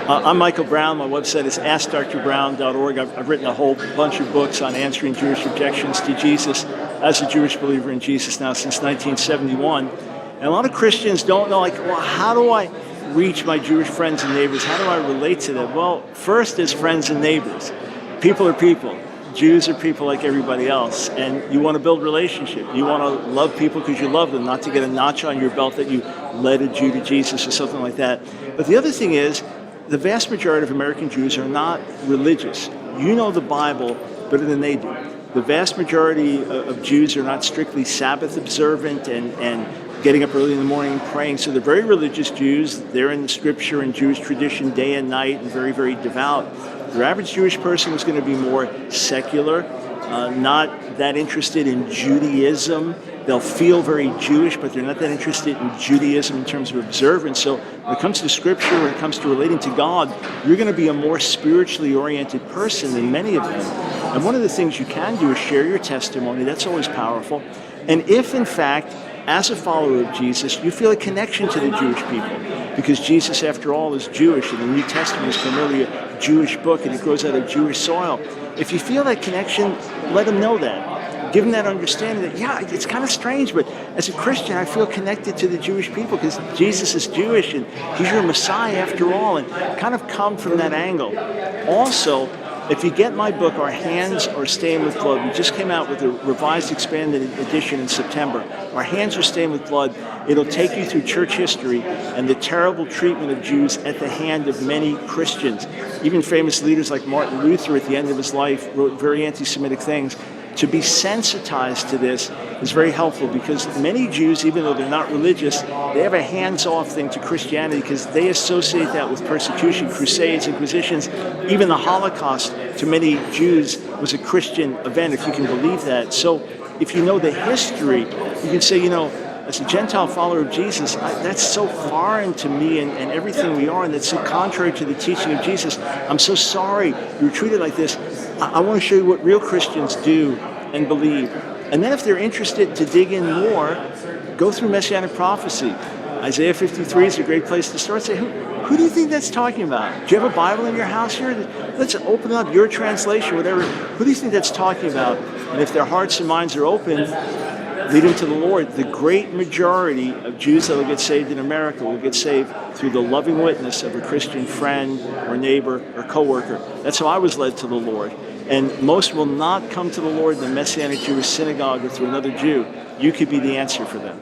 I'm Michael Brown. My website is AskDrBrown.org. I've written a whole bunch of books on answering Jewish objections to Jesus as a Jewish believer in Jesus now since 1971. And a lot of Christians don't know, like, well, how do I reach my Jewish friends and neighbors? How do I relate to them? Well, first is friends and neighbors. People are people. Jews are people like everybody else, and you want to build relationship. You want to love people because you love them, not to get a notch on your belt that you led a Jew to Jesus or something like that. But the other thing is, the vast majority of American Jews are not religious. You know the Bible better than they do. The vast majority of Jews are not strictly Sabbath observant and getting up early in the morning and praying. So they're very religious Jews. They're in the scripture and Jewish tradition day and night and very, very devout. Your average Jewish person is going to be more secular, not that interested in Judaism. They'll feel very Jewish, but they're not that interested in Judaism in terms of observance. So when it comes to scripture, when it comes to relating to God, you're going to be a more spiritually oriented person than many of them. And one of the things you can do is share your testimony. That's always powerful. And if, in fact, as a follower of Jesus, you feel a connection to the Jewish people, because Jesus, after all, is Jewish, and the New Testament is primarily a Jewish book, and it grows out of Jewish soil. If you feel that connection, let them know that. Give them that understanding that, yeah, it's kind of strange, but as a Christian, I feel connected to the Jewish people because Jesus is Jewish, and he's your Messiah after all, and kind of come from that angle. Also, if you get my book, Our Hands Are Stained with Blood, we just came out with a revised expanded edition in September. Our Hands Are Stained with Blood. It'll take you through church history and the terrible treatment of Jews at the hand of many Christians. Even famous leaders like Martin Luther at the end of his life wrote very anti-Semitic things. To be sensitized to this is very helpful, because many Jews, even though they're not religious, they have a hands-off thing to Christianity because they associate that with persecution, crusades, inquisitions. Even the Holocaust, to many Jews, was a Christian event, if you can believe that. So if you know the history, you can say, you know, as a Gentile follower of Jesus, that's so foreign to me and everything we are, and that's so contrary to the teaching of Jesus. I'm so sorry you were treated like this. I want to show you what real Christians do and believe. And then if they're interested to dig in more, go through Messianic prophecy. Isaiah 53 is a great place to start. Say, who do you think that's talking about? Do you have a Bible in your house here? Let's open up your translation, whatever. Who do you think that's talking about? And if their hearts and minds are open, lead them to the Lord. The great majority of Jews that will get saved in America will get saved through the loving witness of a Christian friend or neighbor or coworker. That's how I was led to the Lord. And most will not come to the Lord in the Messianic Jewish synagogue or through another Jew. You could be the answer for them.